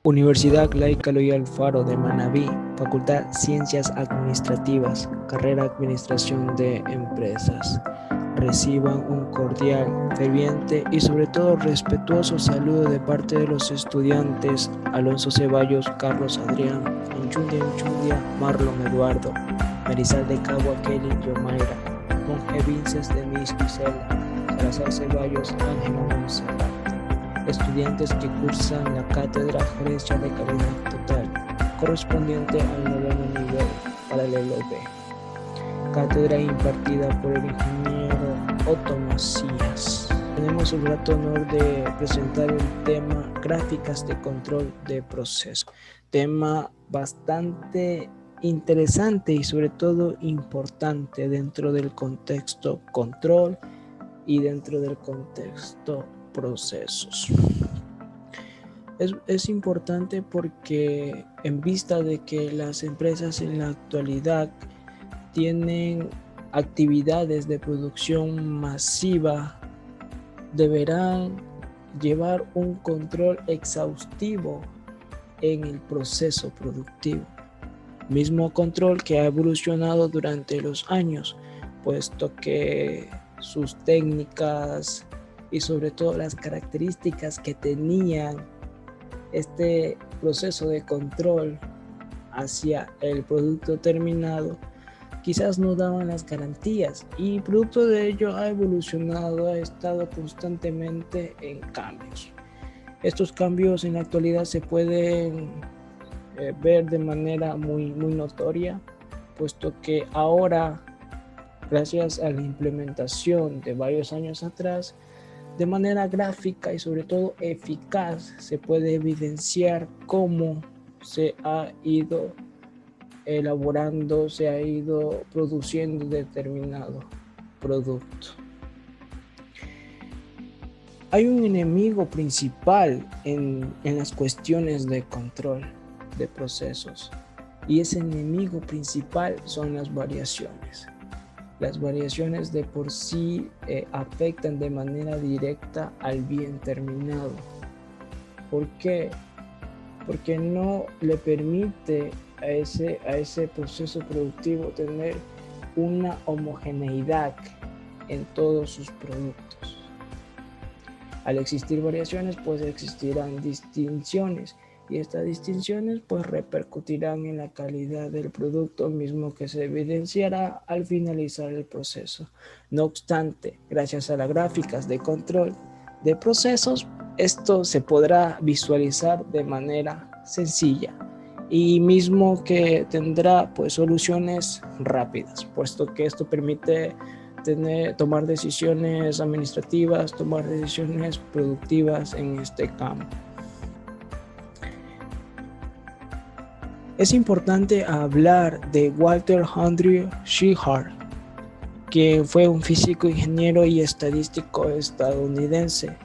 Universidad Laica Loyola Alfaro de Manabí, Facultad Ciencias Administrativas, carrera Administración de Empresas. Reciban un cordial, ferviente y sobre todo respetuoso saludo de parte de los estudiantes Alonso Ceballos, Carlos Adrián, Enchundia, Marlon Eduardo, Marisal de Cagua, Kelly Yomaira, Monje Vinces de Miss Gisela, Salazar Ceballos, Ángela Monserrat. Estudiantes que cursan la cátedra Gerencia de Calidad Total, correspondiente al noveno nivel, paralelo B. Cátedra impartida por el ingeniero Otto Macías. Tenemos el grato honor de presentar el tema gráficas de control de proceso. Tema bastante interesante y sobre todo importante dentro del contexto control y dentro del contexto procesos. Es importante porque en vista de que las empresas en la actualidad tienen actividades de producción masiva, deberán llevar un control exhaustivo en el proceso productivo. Mismo control que ha evolucionado durante los años, puesto que sus técnicas y sobre todo las características que tenían este proceso de control hacia el producto terminado quizás no daban las garantías, y producto de ello ha evolucionado, ha estado constantemente en cambios. Estos cambios en la actualidad se pueden ver de manera muy notoria, puesto que ahora, gracias a la implementación de varios años atrás, de manera gráfica y sobre todo eficaz, se puede evidenciar cómo se ha ido elaborando, se ha ido produciendo determinado producto. Hay un enemigo principal en las cuestiones de control de procesos, y ese enemigo principal son las variaciones. Las variaciones de por sí afectan de manera directa al bien terminado. ¿Por qué? Porque no le permite a ese proceso productivo tener una homogeneidad en todos sus productos. Al existir variaciones, pues existirán distinciones, y estas distinciones pues repercutirán en la calidad del producto mismo, que se evidenciará al finalizar el proceso. No obstante, gracias a las gráficas de control de procesos, esto se podrá visualizar de manera sencilla, y mismo que tendrá pues soluciones rápidas, puesto que esto permite tomar decisiones administrativas, tomar decisiones productivas en este campo. Es importante hablar de Walter Henry Shepard, que fue un físico, ingeniero y estadístico estadounidense,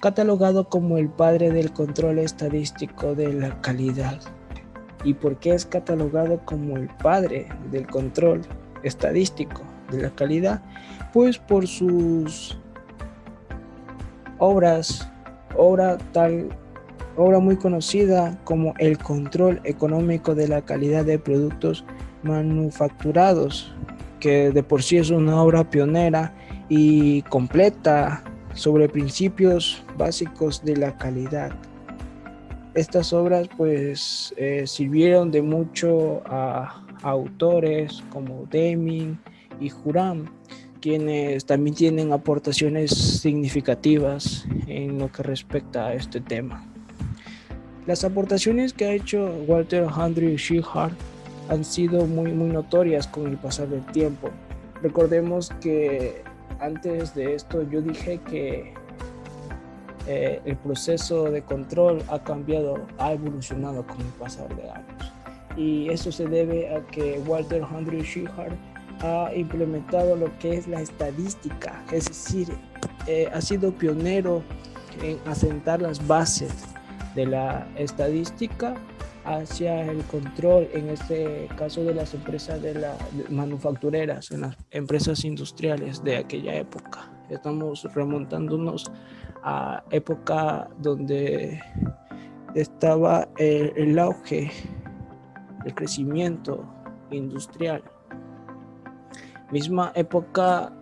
catalogado como el padre del control estadístico de la calidad. ¿Y por qué es catalogado como el padre del control estadístico de la calidad? Pues por sus obra muy conocida como El control económico de la calidad de productos manufacturados, que de por sí es una obra pionera y completa sobre principios básicos de la calidad. Estas obras pues sirvieron de mucho a autores como Deming y Juram, quienes también tienen aportaciones significativas en lo que respecta a este tema. Las aportaciones que ha hecho Walter Henry Shepard han sido muy notorias con el pasar del tiempo. Recordemos que antes de esto yo dije que el proceso de control ha cambiado, ha evolucionado con el pasar de años, y eso se debe a que Walter Henry Shepard ha implementado lo que es la estadística, es decir, ha sido pionero en asentar las bases de la estadística hacia el control, en este caso de las empresas manufactureras, en las empresas industriales de aquella época. Estamos remontándonos a época donde estaba el auge, el crecimiento industrial. Misma época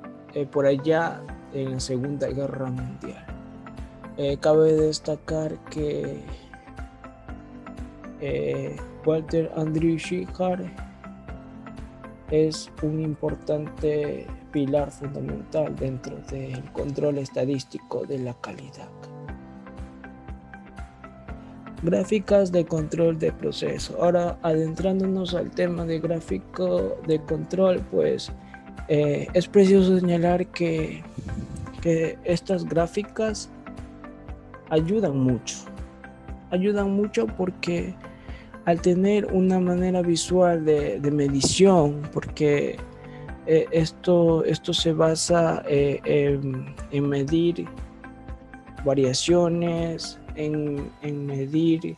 por allá en la Segunda Guerra Mundial. Cabe destacar que Walter Andrew Shepard es un importante pilar fundamental dentro del control estadístico de la calidad. Gráficas de control de proceso. Ahora, adentrándonos al tema de gráfico de control, pues es preciso señalar que estas gráficas ayudan mucho porque al tener una manera visual de medición, porque esto se basa en medir variaciones, en medir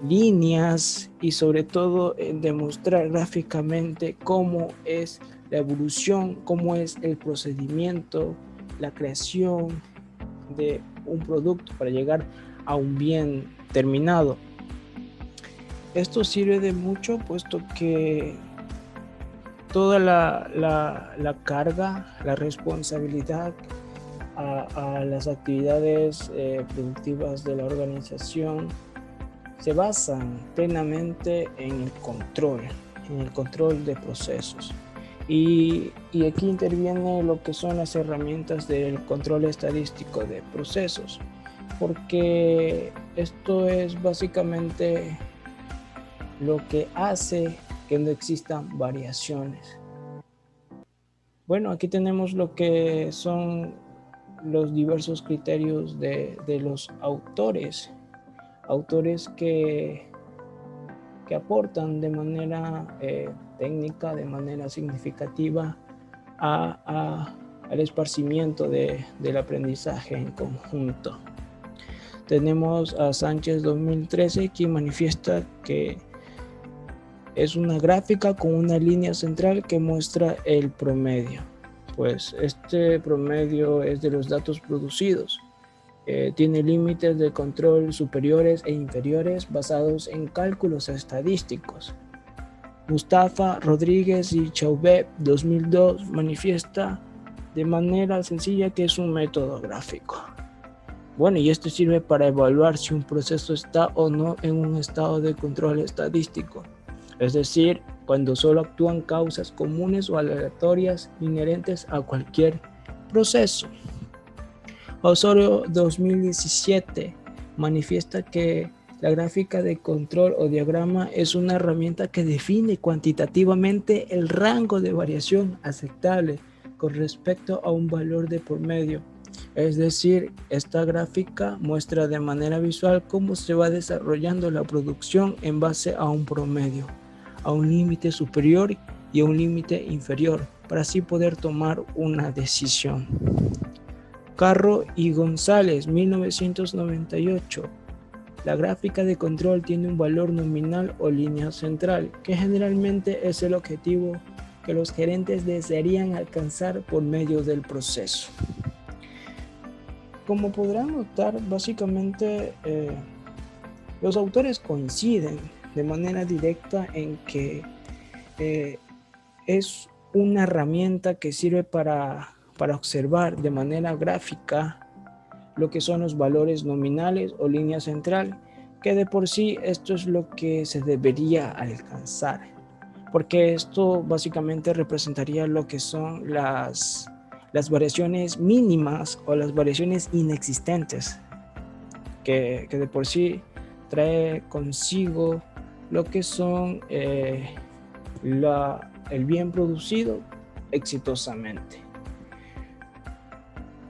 líneas y sobre todo en demostrar gráficamente cómo es la evolución, cómo es el procedimiento, la creación de un producto para llegar a un bien terminado. Esto sirve de mucho puesto que toda la carga, la responsabilidad a las actividades productivas de la organización se basan plenamente en el control de procesos. Y aquí interviene lo que son las herramientas del control estadístico de procesos, porque esto es básicamente lo que hace que no existan variaciones. Bueno, aquí tenemos lo que son los diversos criterios de los autores que aportan de manera técnica, de manera significativa al esparcimiento del aprendizaje en conjunto. Tenemos a Sánchez 2013, quien manifiesta que es una gráfica con una línea central que muestra el promedio. Pues este promedio es de los datos producidos. Tiene límites de control superiores e inferiores basados en cálculos estadísticos. Mustafa Rodríguez y Chauvet 2002 manifiesta de manera sencilla que es un método gráfico. Bueno, y esto sirve para evaluar si un proceso está o no en un estado de control estadístico, es decir, cuando solo actúan causas comunes o aleatorias inherentes a cualquier proceso. Osorio 2017 manifiesta que la gráfica de control o diagrama es una herramienta que define cuantitativamente el rango de variación aceptable con respecto a un valor de por medio. Es decir, esta gráfica muestra de manera visual cómo se va desarrollando la producción en base a un promedio, a un límite superior y a un límite inferior, para así poder tomar una decisión. Carro y González, 1998. La gráfica de control tiene un valor nominal o línea central, que generalmente es el objetivo que los gerentes desearían alcanzar por medio del proceso. Como podrán notar, básicamente los autores coinciden de manera directa en que es una herramienta que sirve para observar de manera gráfica lo que son los valores nominales o línea central, que de por sí esto es lo que se debería alcanzar, porque esto básicamente representaría lo que son las variaciones mínimas o las variaciones inexistentes, que de por sí trae consigo lo que son el bien producido exitosamente.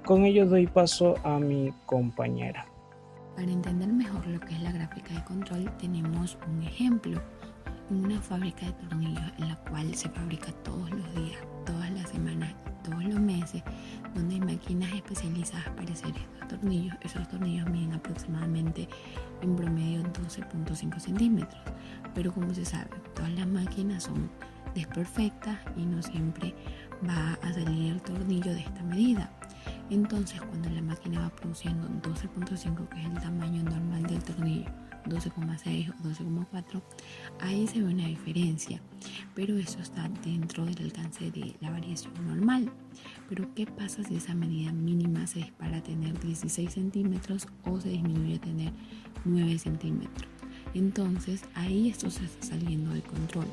Con ello doy paso a mi compañera. Para entender mejor lo que es la gráfica de control, tenemos un ejemplo. Una fábrica de tornillos en la cual se fabrica todos los días, todas las semanas, todos los meses, donde hay máquinas especializadas para hacer estos tornillos. Esos tornillos miden aproximadamente en promedio 12.5 centímetros. Pero como se sabe, todas las máquinas son desperfectas y no siempre va a salir el tornillo de esta medida. Entonces, cuando la máquina va produciendo 12.5, que es el tamaño normal del tornillo, 12,6 o 12,4, ahí se ve una diferencia, pero eso está dentro del alcance de la variación normal. Pero ¿qué pasa si esa medida mínima se dispara a tener 16 centímetros o se disminuye a tener 9 centímetros? Entonces ahí esto se está saliendo de control,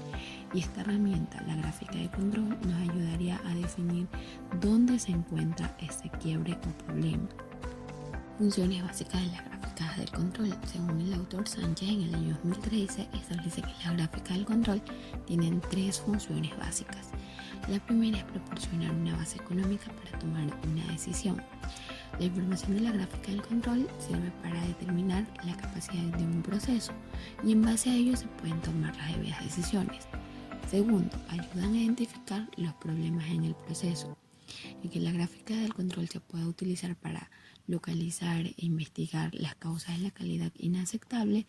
y esta herramienta, la gráfica de control, nos ayudaría a definir dónde se encuentra este quiebre o problema. Funciones básicas de las gráficas del control. Según el autor Sánchez, en el año 2013 establece que las gráficas del control tienen 3 funciones básicas. La primera es proporcionar una base económica para tomar una decisión. La información de la gráfica del control sirve para determinar la capacidad de un proceso, y en base a ello se pueden tomar las debidas decisiones. Segundo, ayudan a identificar los problemas en el proceso, y que la gráfica del control se pueda utilizar para localizar e investigar las causas de la calidad inaceptable.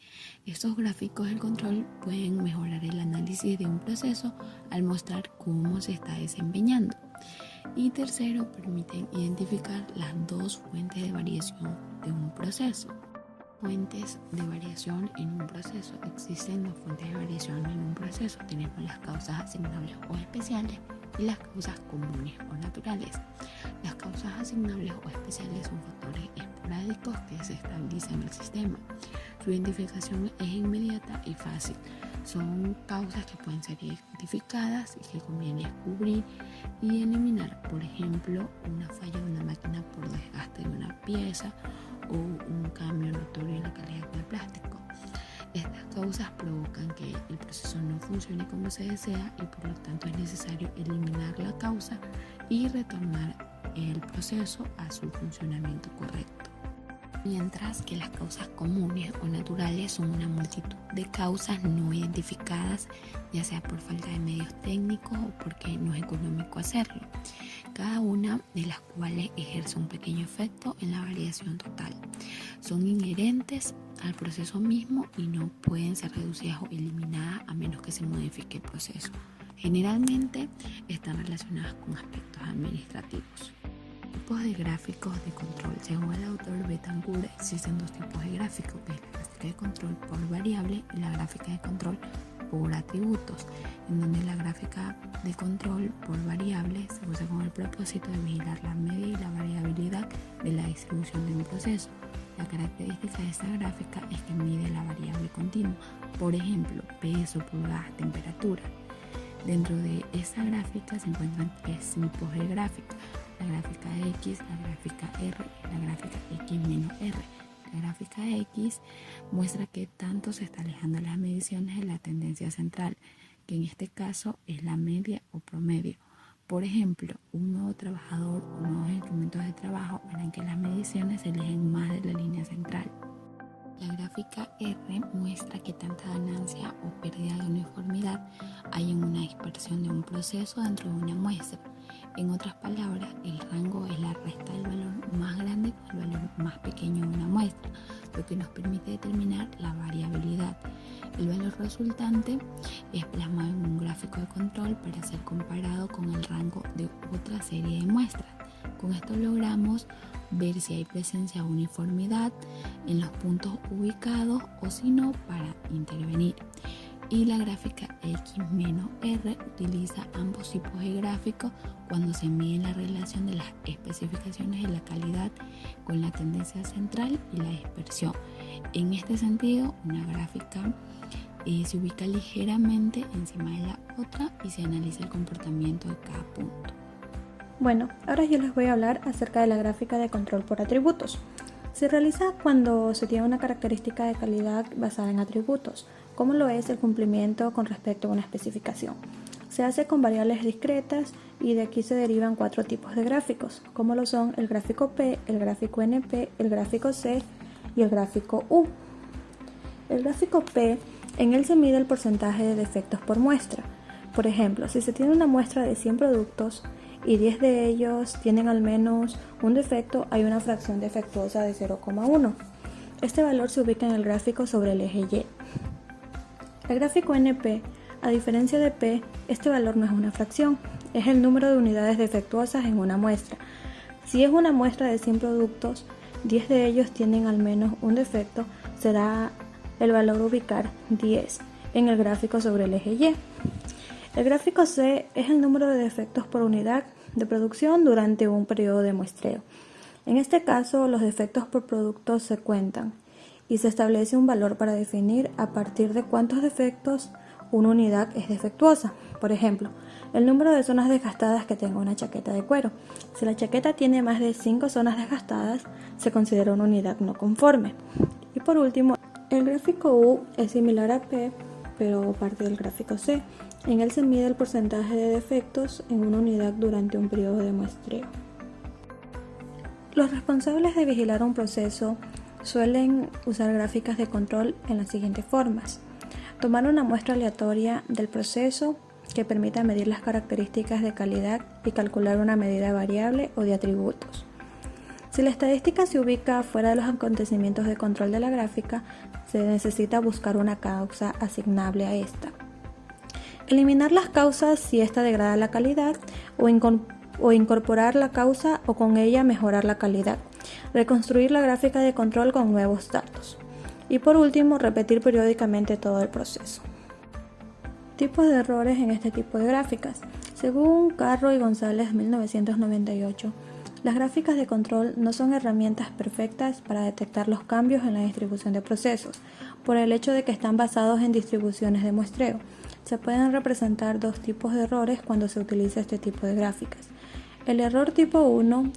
Estos gráficos del control pueden mejorar el análisis de un proceso al mostrar cómo se está desempeñando. Y tercero, permiten identificar las 2 fuentes de variación de un proceso. Fuentes de variación en un proceso. Existen 2 fuentes de variación en un proceso. Tenemos las causas asignables o especiales y las causas comunes o naturales. Las causas asignables o especiales son factores esporádicos que se estabilizan en el sistema. Su identificación es inmediata y fácil. Son causas que pueden ser identificadas y que conviene descubrir y eliminar. Por ejemplo, una falla de una máquina por desgaste de una pieza o un cambio notorio en la calidad del plástico. Estas causas provocan que el proceso no funcione como se desea, y por lo tanto es necesario eliminar la causa y retornar el proceso a su funcionamiento correcto. Mientras que las causas comunes o naturales son una multitud de causas no identificadas, ya sea por falta de medios técnicos o porque no es económico hacerlo, cada una de las cuales ejerce un pequeño efecto en la variación total. Son inherentes al proceso mismo y no pueden ser reducidas o eliminadas a menos que se modifique el proceso. Generalmente están relacionadas con aspectos administrativos. Tipos de gráficos de control. Según el autor Betancourt, existen 2 tipos de gráficos, que es la gráfica de control por variable y la gráfica de control por atributos, en donde la gráfica de control por variable se usa con el propósito de vigilar la media y la variabilidad de la distribución de un proceso. La característica de esta gráfica es que mide la variable continua, por ejemplo, peso, pulgadas, temperatura. Dentro de esta gráfica se encuentran 3 tipos de gráfica: la gráfica X, la gráfica R y la gráfica X-R. La gráfica X muestra qué tanto se está alejando las mediciones de la tendencia central, que en este caso es la media o promedio. Por ejemplo, un nuevo trabajador o nuevos instrumentos de trabajo harán que las mediciones se alejen más de la línea central. La gráfica R muestra que tanta ganancia o pérdida de uniformidad hay en una dispersión de un proceso dentro de una muestra. En otras palabras, el rango es la resta del valor más grande con el valor más pequeño de una muestra, lo que nos permite determinar la variabilidad. El valor resultante es plasmado en un gráfico de control para ser comparado con el rango de otra serie de muestras. Con esto logramos ver si hay presencia de uniformidad en los puntos ubicados o si no, para intervenir. Y la gráfica X-R utiliza ambos tipos de gráficos cuando se mide la relación de las especificaciones de la calidad con la tendencia central y la dispersión. En este sentido, una gráfica se ubica ligeramente encima de la otra y se analiza el comportamiento de cada punto. Bueno, ahora yo les voy a hablar acerca de la gráfica de control por atributos. Se realiza cuando se tiene una característica de calidad basada en atributos, como lo es el cumplimiento con respecto a una especificación. Se hace con variables discretas y de aquí se derivan 4 tipos de gráficos, como lo son el gráfico P, el gráfico NP, el gráfico C y el gráfico U. El gráfico P, en él se mide el porcentaje de defectos por muestra. Por ejemplo, si se tiene una muestra de 100 productos y 10 de ellos tienen al menos un defecto, hay una fracción defectuosa de 0,1. Este valor se ubica en el gráfico sobre el eje Y. El gráfico NP, a diferencia de P, este valor no es una fracción, es el número de unidades defectuosas en una muestra. Si es una muestra de 100 productos, 10 de ellos tienen al menos un defecto, será el valor ubicar 10 en el gráfico sobre el eje Y. El gráfico C es el número de defectos por unidad de producción durante un periodo de muestreo. En este caso, los defectos por producto se cuentan y se establece un valor para definir a partir de cuántos defectos una unidad es defectuosa. Por ejemplo, el número de zonas desgastadas que tenga una chaqueta de cuero. Si la chaqueta tiene más de 5 zonas desgastadas, se considera una unidad no conforme. Y por último, el gráfico U es similar a P, pero parte del gráfico C. En él se mide el porcentaje de defectos en una unidad durante un periodo de muestreo. Los responsables de vigilar un proceso suelen usar gráficas de control en las siguientes formas. Tomar una muestra aleatoria del proceso que permita medir las características de calidad y calcular una medida variable o de atributos. Si la estadística se ubica fuera de los acontecimientos de control de la gráfica, se necesita buscar una causa asignable a esta. Eliminar las causas si esta degrada la calidad o incorporar la causa o con ella mejorar la calidad. Reconstruir la gráfica de control con nuevos datos. Y por último, repetir periódicamente todo el proceso. Tipos de errores en este tipo de gráficas. Según Carro y González 1998, las gráficas de control no son herramientas perfectas para detectar los cambios en la distribución de procesos, por el hecho de que están basados en distribuciones de muestreo. Se pueden representar dos tipos de errores cuando se utiliza este tipo de gráficas. El error tipo 1,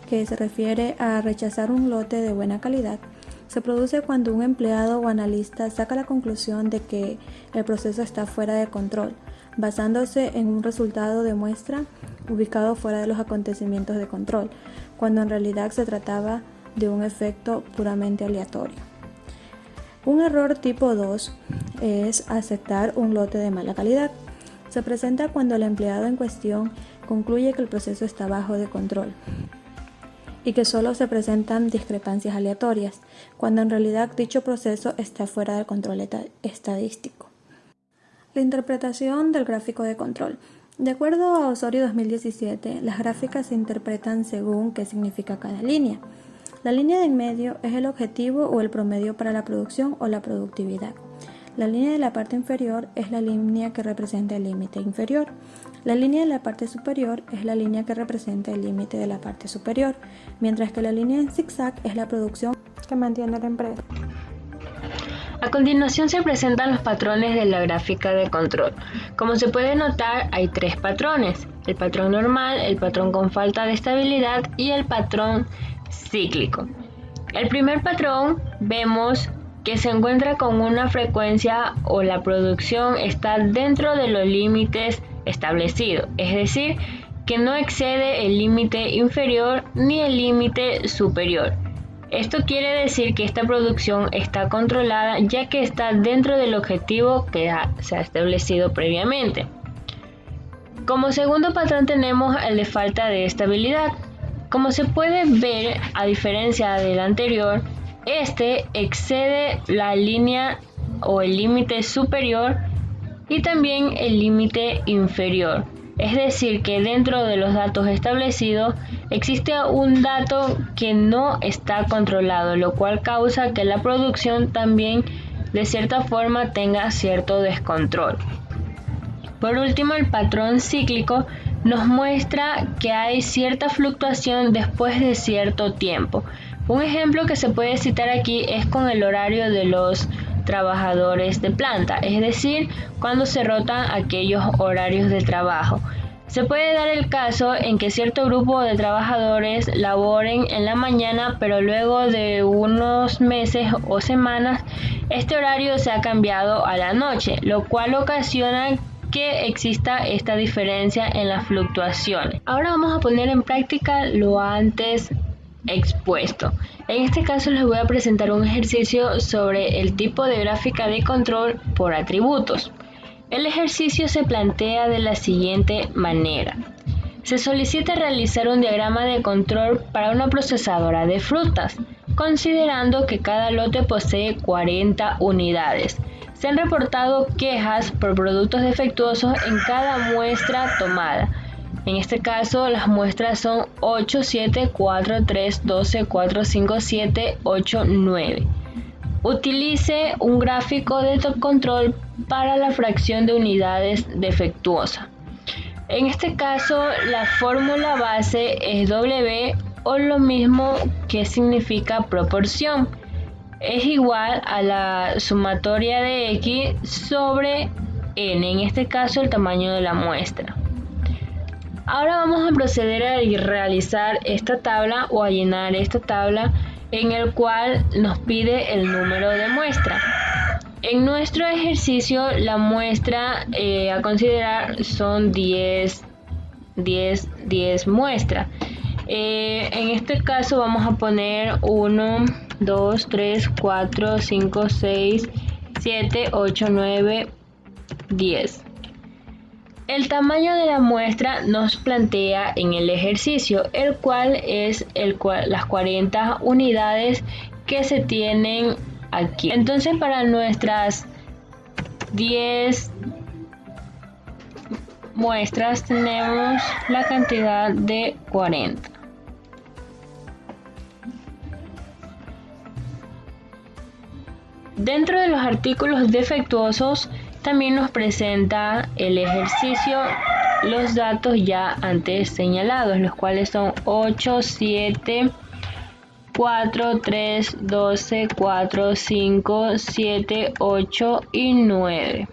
que se refiere a rechazar un lote de buena calidad, se produce cuando un empleado o analista saca la conclusión de que el proceso está fuera de control, basándose en un resultado de muestra ubicado fuera de los acontecimientos de control, cuando en realidad se trataba de un efecto puramente aleatorio. Un error tipo 2 es aceptar un lote de mala calidad. Se presenta cuando el empleado en cuestión concluye que el proceso está bajo de control y que solo se presentan discrepancias aleatorias, cuando en realidad dicho proceso está fuera del control estadístico. La interpretación del gráfico de control. De acuerdo a Osorio 2017, las gráficas se interpretan según qué significa cada línea. La línea de en medio es el objetivo o el promedio para la producción o la productividad. La línea de la parte inferior es la línea que representa el límite inferior. La línea de la parte superior es la línea que representa el límite de la parte superior, mientras que la línea en zigzag es la producción que mantiene la empresa. A continuación se presentan los patrones de la gráfica de control. Como se puede notar, hay tres patrones: el patrón normal, el patrón con falta de estabilidad y el patrón cíclico. El primer patrón vemos que se encuentra con una frecuencia o la producción está dentro de los límites establecidos, es decir, que no excede el límite inferior ni el límite superior. Esto quiere decir que esta producción está controlada ya que está dentro del objetivo que se ha establecido previamente. Como segundo patrón tenemos el de falta de estabilidad. Como se puede ver, a diferencia del anterior, este excede la línea o el límite superior y también el límite inferior. Es decir, que dentro de los datos establecidos existe un dato que no está controlado, lo cual causa que la producción también de cierta forma tenga cierto descontrol. Por último, el patrón cíclico nos muestra que hay cierta fluctuación después de cierto tiempo. Un ejemplo que se puede citar aquí es con el horario de los trabajadores de planta, es decir, cuando se rotan aquellos horarios de trabajo. Se puede dar el caso en que cierto grupo de trabajadores laboren en la mañana, pero luego de unos meses o semanas, este horario se ha cambiado a la noche, lo cual ocasiona que exista esta diferencia en las fluctuaciones. Ahora vamos a poner en práctica lo antes expuesto. En este caso les voy a presentar un ejercicio sobre el tipo de gráfica de control por atributos. El ejercicio se plantea de la siguiente manera. Se solicita realizar un diagrama de control para una procesadora de frutas, considerando que cada lote posee 40 unidades. Se han reportado quejas por productos defectuosos en cada muestra tomada. En este caso las muestras son 8, 7, 4, 3, 12, 4, 5, 7, 8, 9. Utilice un gráfico de top control para la fracción de unidades defectuosa. En este caso la fórmula base es W, o lo mismo que significa proporción. Es igual a la sumatoria de X sobre N, en este caso el tamaño de la muestra. Ahora vamos a proceder a realizar esta tabla o a llenar esta tabla en el cual nos pide el número de muestra. En nuestro ejercicio la muestra a considerar son 10 muestras. En este caso vamos a poner 1, 2, 3, 4, 5, 6, 7, 8, 9, 10. El tamaño de la muestra nos plantea en el ejercicio, el cual es las 40 unidades que se tienen aquí. Entonces, para nuestras 10 muestras tenemos la cantidad de 40. Dentro de los artículos defectuosos también nos presenta el ejercicio los datos ya antes señalados, los cuales son 8, 7, 4, 3, 12, 4, 5, 7, 8 y 9.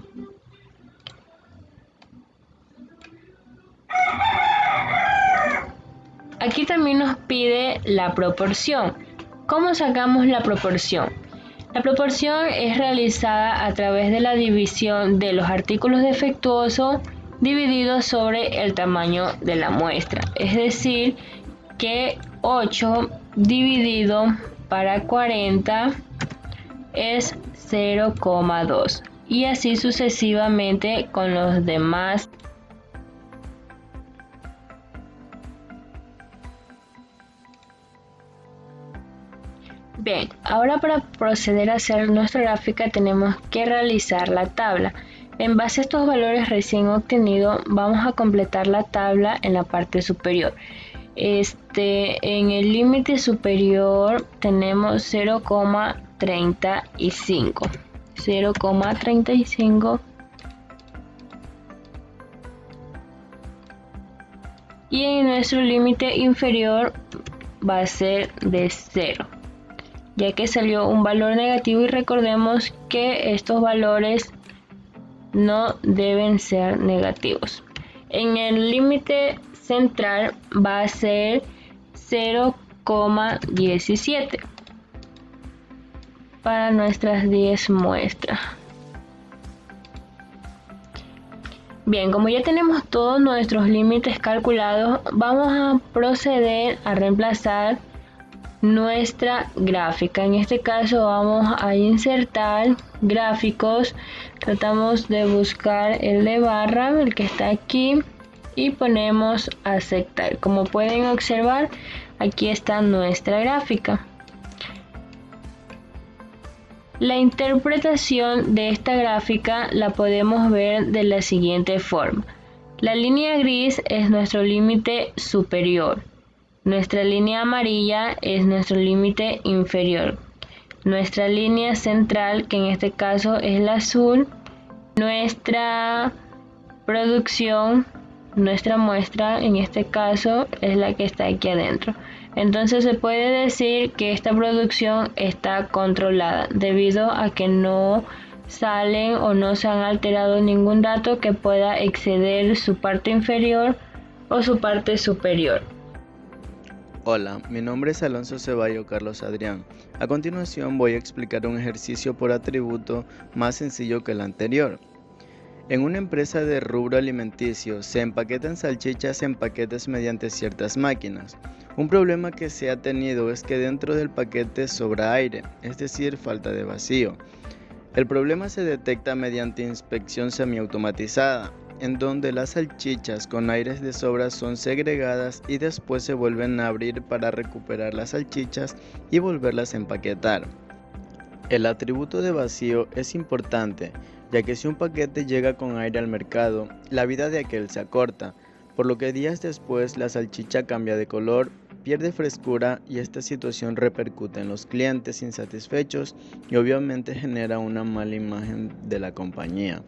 Aquí también nos pide la proporción. ¿Cómo sacamos la proporción? La proporción es realizada a través de la división de los artículos defectuosos divididos sobre el tamaño de la muestra. Es decir, que 8 dividido para 40 es 0,2 y así sucesivamente con los demás. Bien, ahora para proceder a hacer nuestra gráfica tenemos que realizar la tabla. En base a estos valores recién obtenidos vamos a completar la tabla en la parte superior. En el límite superior tenemos 0,35. 0,35 y en nuestro límite inferior va a ser de 0. Ya que salió un valor negativo y recordemos que estos valores no deben ser negativos. En el límite central va a ser 0,17 para nuestras 10 muestras. Bien, como ya tenemos todos nuestros límites calculados, vamos a proceder a reemplazar nuestra gráfica. En este caso vamos a insertar gráficos, tratamos de buscar el de barra, el que está aquí, y ponemos aceptar. Como pueden observar, aquí está nuestra gráfica. La interpretación de esta gráfica la podemos ver de la siguiente forma. La línea gris es nuestro límite superior. Nuestra línea amarilla es nuestro límite inferior. Nuestra línea central, que en este caso es la azul, nuestra producción, nuestra muestra, en este caso es la que está aquí adentro. Entonces se puede decir que esta producción está controlada debido a que no salen o no se han alterado ningún dato que pueda exceder su parte inferior o su parte superior. Hola, mi nombre es Alonso Ceballo Carlos Adrián. A continuación voy a explicar un ejercicio por atributo más sencillo que el anterior. En una empresa de rubro alimenticio se empaquetan salchichas en paquetes mediante ciertas máquinas. Un problema que se ha tenido es que dentro del paquete sobra aire, es decir, falta de vacío. El problema se detecta mediante inspección semiautomatizada, en donde las salchichas con aires de sobra son segregadas y después se vuelven a abrir para recuperar las salchichas y volverlas a empaquetar. El atributo de vacío es importante, ya que si un paquete llega con aire al mercado, la vida de aquel se acorta. por lo que días después la salchicha cambia de color, pierde frescura y esta situación repercute en los clientes insatisfechos y obviamente genera una mala imagen de la compañía.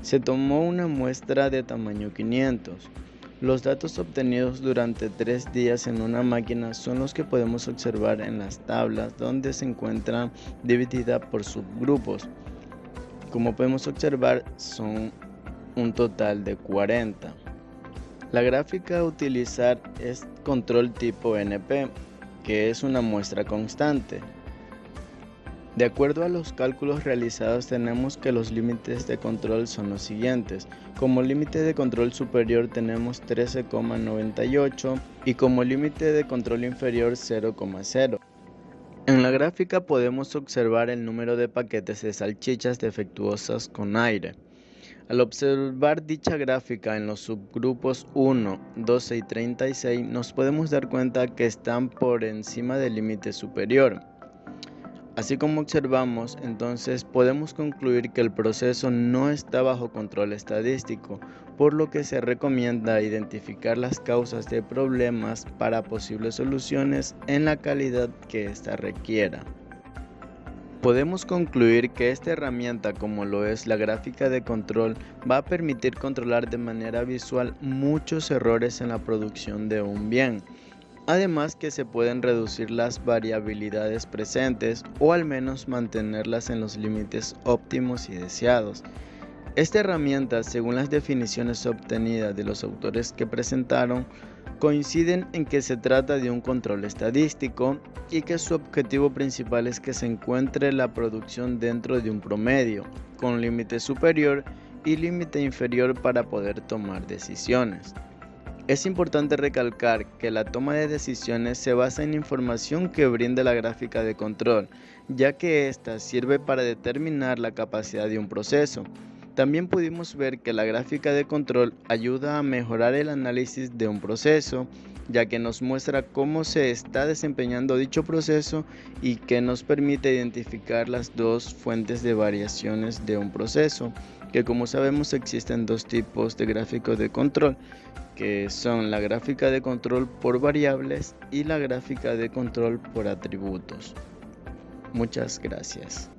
Se tomó una muestra de tamaño 500. Los datos obtenidos durante 3 días en una máquina son los que podemos observar en las tablas donde se encuentran divididas por subgrupos. Como podemos observar, son un total de 40. La gráfica a utilizar es control tipo NP, que es una muestra constante. De acuerdo a los cálculos realizados, tenemos que los límites de control son los siguientes. Como límite de control superior tenemos 13,98 y como límite de control inferior 0,0. En la gráfica podemos observar el número de paquetes de salchichas defectuosas con aire. Al observar dicha gráfica en los subgrupos 1, 12 y 36, nos podemos dar cuenta que están por encima del límite superior. Así como observamos, entonces podemos concluir que el proceso no está bajo control estadístico, por lo que se recomienda identificar las causas de problemas para posibles soluciones en la calidad que ésta requiera. Podemos concluir que esta herramienta, como lo es la gráfica de control, va a permitir controlar de manera visual muchos errores en la producción de un bien. Además que se pueden reducir las variabilidades presentes o al menos mantenerlas en los límites óptimos y deseados. Esta herramienta, según las definiciones obtenidas de los autores que presentaron, coinciden en que se trata de un control estadístico y que su objetivo principal es que se encuentre la producción dentro de un promedio, con límite superior y límite inferior para poder tomar decisiones. Es importante recalcar que la toma de decisiones se basa en información que brinda la gráfica de control, ya que ésta sirve para determinar la capacidad de un proceso. También pudimos ver que la gráfica de control ayuda a mejorar el análisis de un proceso, ya que nos muestra cómo se está desempeñando dicho proceso y que nos permite identificar las dos fuentes de variaciones de un proceso, que como sabemos existen dos tipos de gráficos de control, que son la gráfica de control por variables y la gráfica de control por atributos. Muchas gracias.